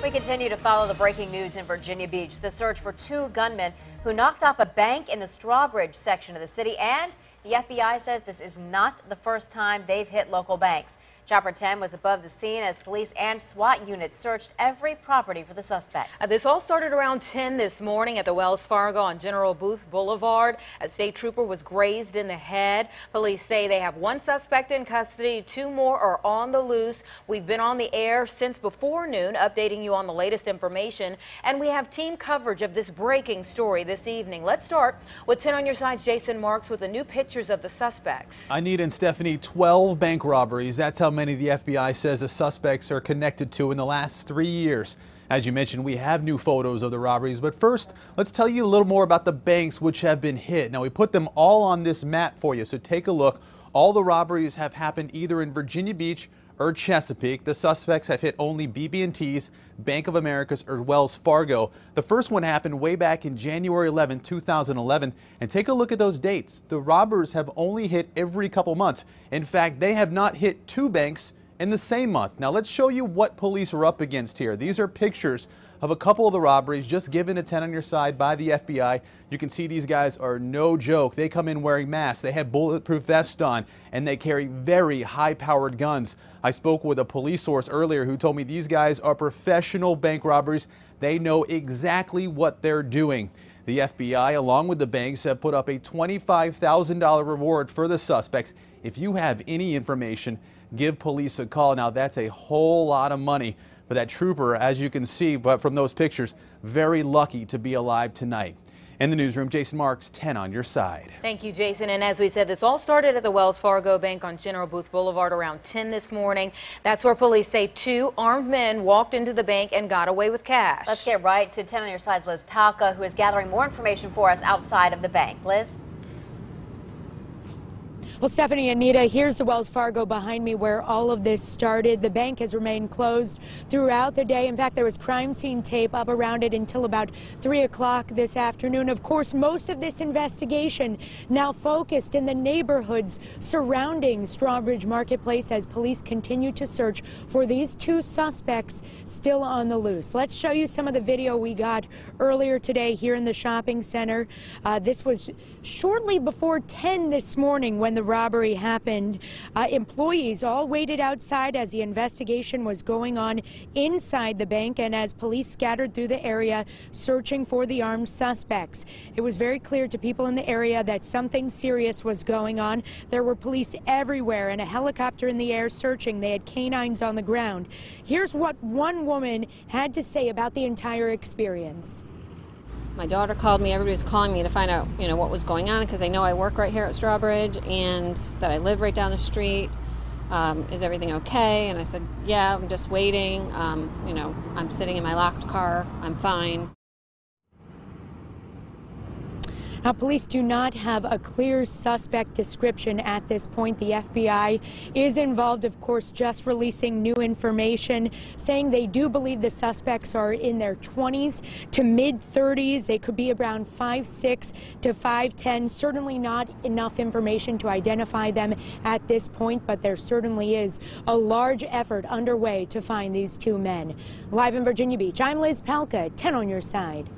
We continue to follow the breaking news in Virginia Beach. The search for two gunmen who knocked off a bank in the Strawbridge section of the city. And the FBI says this is not the first time they've hit local banks. Chopper 10 was above the scene as police and SWAT units searched every property for the suspects. This all started around 10 this morning at the Wells Fargo on General Booth Boulevard. A state trooper was grazed in the head. Police say they have one suspect in custody. Two more are on the loose. We've been on the air since before noon, updating you on the latest information. And we have team coverage of this breaking story this evening. Let's start with 10 on your side's Jason Marks with the new pictures of the suspects. Anita and Stephanie, 12 bank robberies. That's how many the FBI says the suspects are connected to in the last 3 years. As you mentioned, we have new photos of the robberies, but first, let's tell you a little more about the banks which have been hit. Now, we put them all on this map for you, so take a look. All the robberies have happened either in Virginia Beach or Chesapeake. The suspects have hit only BB&T's, Bank of America's, or Wells Fargo. The first one happened way back in January 11, 2011. And take a look at those dates. The robbers have only hit every couple months. In fact, they have not hit two banks in the same month. Now let's show you what police are up against here. These are pictures of a couple of the robberies just given a 10 on your side by the FBI. You can see these guys are no joke. They come in wearing masks, they have bulletproof vests on, and they carry very high-powered guns. I spoke with a police source earlier who told me these guys are professional bank robbers. They know exactly what they're doing. The FBI, along with the banks, have put up a $25,000 reward for the suspects. If you have any information, give police a call. Now, that's a whole lot of money. But that trooper, as you can see but from those pictures, very lucky to be alive tonight. In the newsroom, Jason Marks, 10 on your side. Thank you, Jason. And as we said, this all started at the Wells Fargo Bank on General Booth Boulevard around 10 this morning. That's where police say two armed men walked into the bank and got away with cash. Let's get right to 10 on your side's Liz Palka, who is gathering more information for us outside of the bank. Liz? Well, Stephanie, Anita, here's the Wells Fargo behind me where all of this started. The bank has remained closed throughout the day. In fact, there was crime scene tape up around it until about 3 o'clock this afternoon. Of course, most of this investigation now focused in the neighborhoods surrounding Strawbridge Marketplace as police continue to search for these two suspects still on the loose. Let's show you some of the video we got earlier today here in the shopping center. This was shortly before 10 this morning when the robbery happened. Employees all waited outside as the investigation was going on inside the bank and as police scattered through the area searching for the armed suspects. It was very clear to people in the area that something serious was going on. There were police everywhere and a helicopter in the air searching. They had canines on the ground. Here's what one woman had to say about the entire experience. My daughter called me. Everybody was calling me to find out, what was going on because they know I work right here at Strawbridge and that I live right down the street. Is everything okay? And I said, yeah, I'm just waiting. I'm sitting in my locked car. I'm fine. Now, police do not have a clear suspect description at this point. The FBI is involved, of course, just releasing new information, saying they do believe the suspects are in their 20s to mid-30s. They could be around 5'6" to 5'10". Certainly not enough information to identify them at this point, but there certainly is a large effort underway to find these two men. Live in Virginia Beach, I'm Liz Palka, 10 on your side.